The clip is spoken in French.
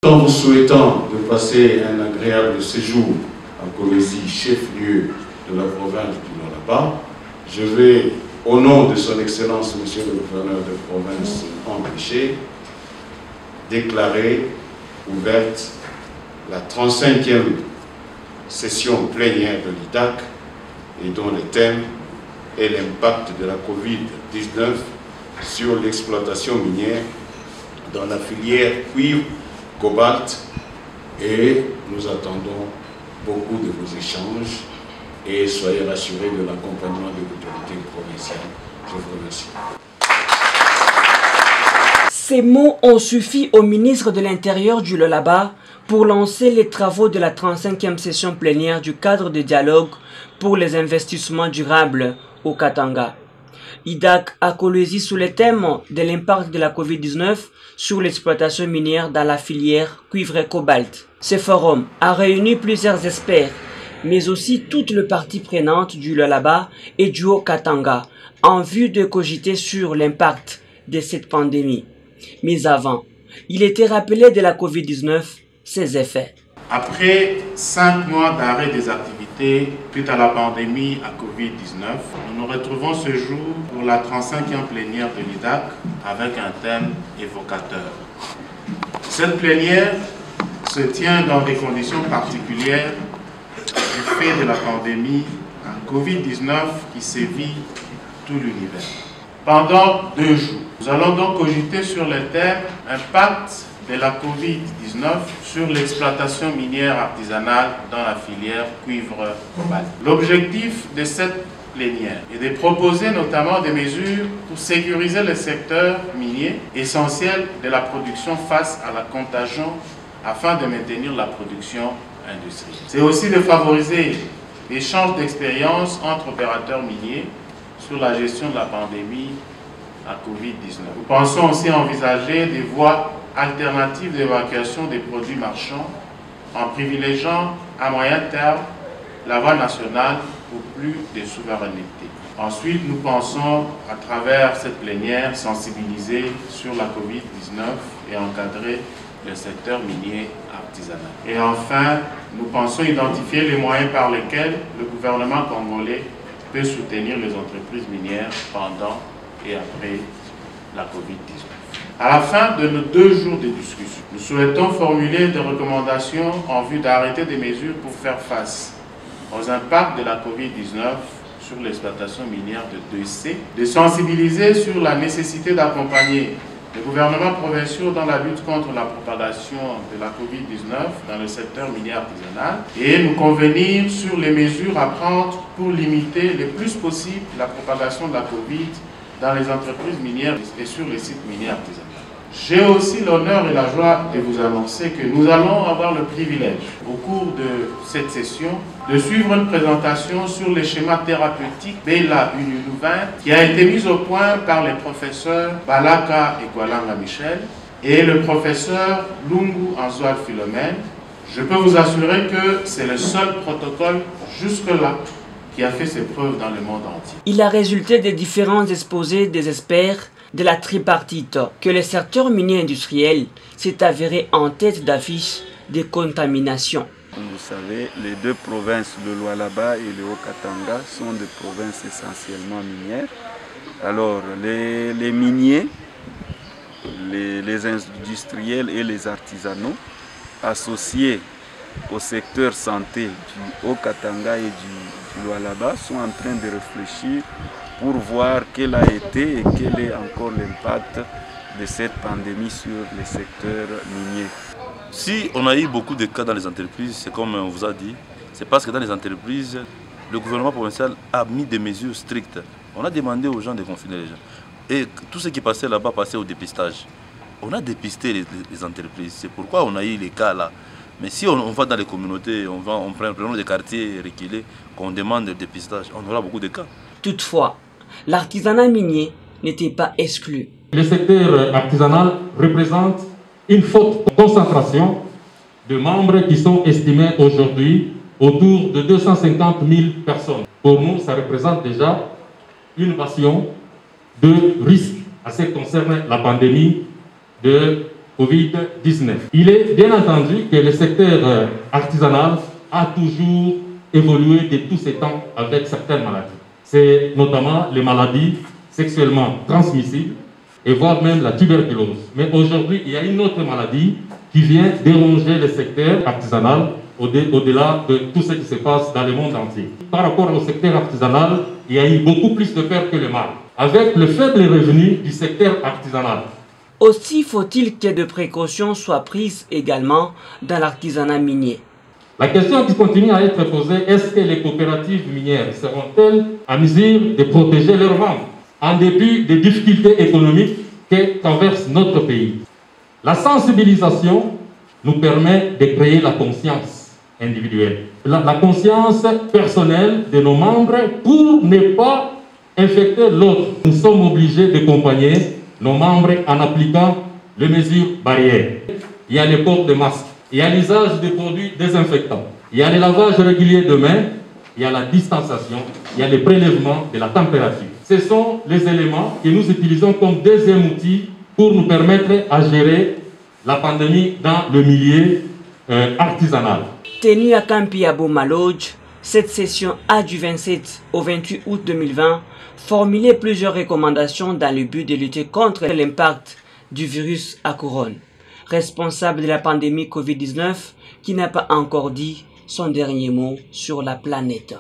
En vous souhaitant de passer un agréable séjour à Kolwezi, chef-lieu de la province du Lualaba, je vais, au nom de son Excellence, Monsieur le Gouverneur de province empêché, déclarer ouverte la 35e session plénière de l'IDAC et dont le thème est l'impact de la Covid-19 sur l'exploitation minière dans la filière cuivre, cobalt, et nous attendons beaucoup de vos échanges et soyez rassurés de l'accompagnement de l'autorité provinciale. Je vous remercie. Ces mots ont suffi au ministre de l'Intérieur du Lualaba pour lancer les travaux de la 35e session plénière du cadre de dialogue pour les investissements durables au Katanga. IDAC à Kolwezi sous le thème de l'impact de la Covid-19 sur l'exploitation minière dans la filière cuivre et cobalt. Ce forum a réuni plusieurs experts, mais aussi toutes les parties prenantes du Lualaba et du Haut-Katanga en vue de cogiter sur l'impact de cette pandémie. Mais avant, il était rappelé de la Covid-19 ses effets. Après 5 mois d'arrêt des activités suite à la pandémie à Covid-19, nous nous retrouvons ce jour pour la 35e plénière de l'IDAC avec un thème évocateur. Cette plénière se tient dans des conditions particulières du fait de la pandémie à Covid-19 qui sévit tout l'univers. Pendant 2 jours, nous allons donc cogiter sur le thème « Impact de la Covid-19 sur l'exploitation minière artisanale dans la filière cuivre-cobalt ». L'objectif de cette plénière est de proposer notamment des mesures pour sécuriser le secteur minier essentiel de la production face à la contagion afin de maintenir la production industrielle. C'est aussi de favoriser l'échange d'expériences entre opérateurs miniers sur la gestion de la pandémie à Covid-19. Nous pensons aussi envisager des voies alternatives d'évacuation des produits marchands en privilégiant à moyen terme la voie nationale pour plus de souveraineté. Ensuite, nous pensons à travers cette plénière sensibiliser sur la Covid-19 et encadrer le secteur minier artisanal. Et enfin, nous pensons identifier les moyens par lesquels le gouvernement congolais peut soutenir les entreprises minières pendant et après la Covid-19. À la fin de nos 2 jours de discussion, nous souhaitons formuler des recommandations en vue d'arrêter des mesures pour faire face aux impacts de la Covid-19 sur l'exploitation minière de 2C, de sensibiliser sur la nécessité d'accompagner les gouvernements provinciaux dans la lutte contre la propagation de la Covid-19 dans le secteur minier artisanal et nous convenir sur les mesures à prendre pour limiter le plus possible la propagation de la Covid dans les entreprises minières et sur les sites miniers artisanaux. J'ai aussi l'honneur et la joie de vous annoncer que nous allons avoir le privilège, au cours de cette session, de suivre une présentation sur les schémas thérapeutiques Bela Unilu 20 qui a été mise au point par les professeurs Balaka et Gwalanga Michel et le professeur Lungu Anzoal Philomène. Je peux vous assurer que c'est le seul protocole jusque-là qui a fait ses preuves dans le monde entier. Il a résulté des différents exposés des experts de la tripartite que le secteur minier industriel s'est avéré en tête d'affiche des contaminations. Comme vous savez, les 2 provinces, le Lualaba et le Haut-Katanga, sont des provinces essentiellement minières. Alors, les miniers, les industriels et les artisanaux, associés au secteur santé du Haut-Katanga et du Lualaba, sont en train de réfléchir pour voir quel a été et quel est encore l'impact de cette pandémie sur les secteurs miniers. Si on a eu beaucoup de cas dans les entreprises, c'est comme on vous a dit, c'est parce que dans les entreprises, le gouvernement provincial a mis des mesures strictes. On a demandé aux gens de confiner les gens. Et tout ce qui passait là-bas passait au dépistage. On a dépisté les entreprises, c'est pourquoi on a eu les cas là. Mais si on va dans les communautés, on prend des quartiers reculés, qu'on demande le dépistage, on aura beaucoup de cas. Toutefois, l'artisanat minier n'était pas exclu. Le secteur artisanal représente une forte concentration de membres qui sont estimés aujourd'hui autour de 250 000 personnes. Pour nous, ça représente déjà une version de risque à ce qui concerne la pandémie de Covid-19. Il est bien entendu que le secteur artisanal a toujours évolué de tous ces temps avec certaines maladies. C'est notamment les maladies sexuellement transmissibles et voire même la tuberculose. Mais aujourd'hui, il y a une autre maladie qui vient déranger le secteur artisanal au-delà de tout ce qui se passe dans le monde entier. Par rapport au secteur artisanal, il y a eu beaucoup plus de peur que le mal, avec le faible revenu du secteur artisanal. Aussi faut-il que de précautions soient prises également dans l'artisanat minier. La question qui continue à être posée, est-ce que les coopératives minières seront-elles à mesure de protéger leurs membres en dépit des difficultés économiques que traverse notre pays? La sensibilisation nous permet de créer la conscience individuelle, la conscience personnelle de nos membres pour ne pas infecter l'autre. Nous sommes obligés d'accompagner nos membres en appliquant les mesures barrières. Il y a le port de masques, il y a l'usage de produits désinfectants, il y a le lavage régulier de mains, il y a la distanciation, il y a le prélèvement de la température. Ce sont les éléments que nous utilisons comme deuxième outil pour nous permettre à gérer la pandémie dans le milieu artisanal. Tenue à Campiabo Malodj, cette session a du 27 au 28 août 2020 formulé plusieurs recommandations dans le but de lutter contre l'impact du virus à couronne, responsable de la pandémie Covid-19 qui n'a pas encore dit son dernier mot sur la planète.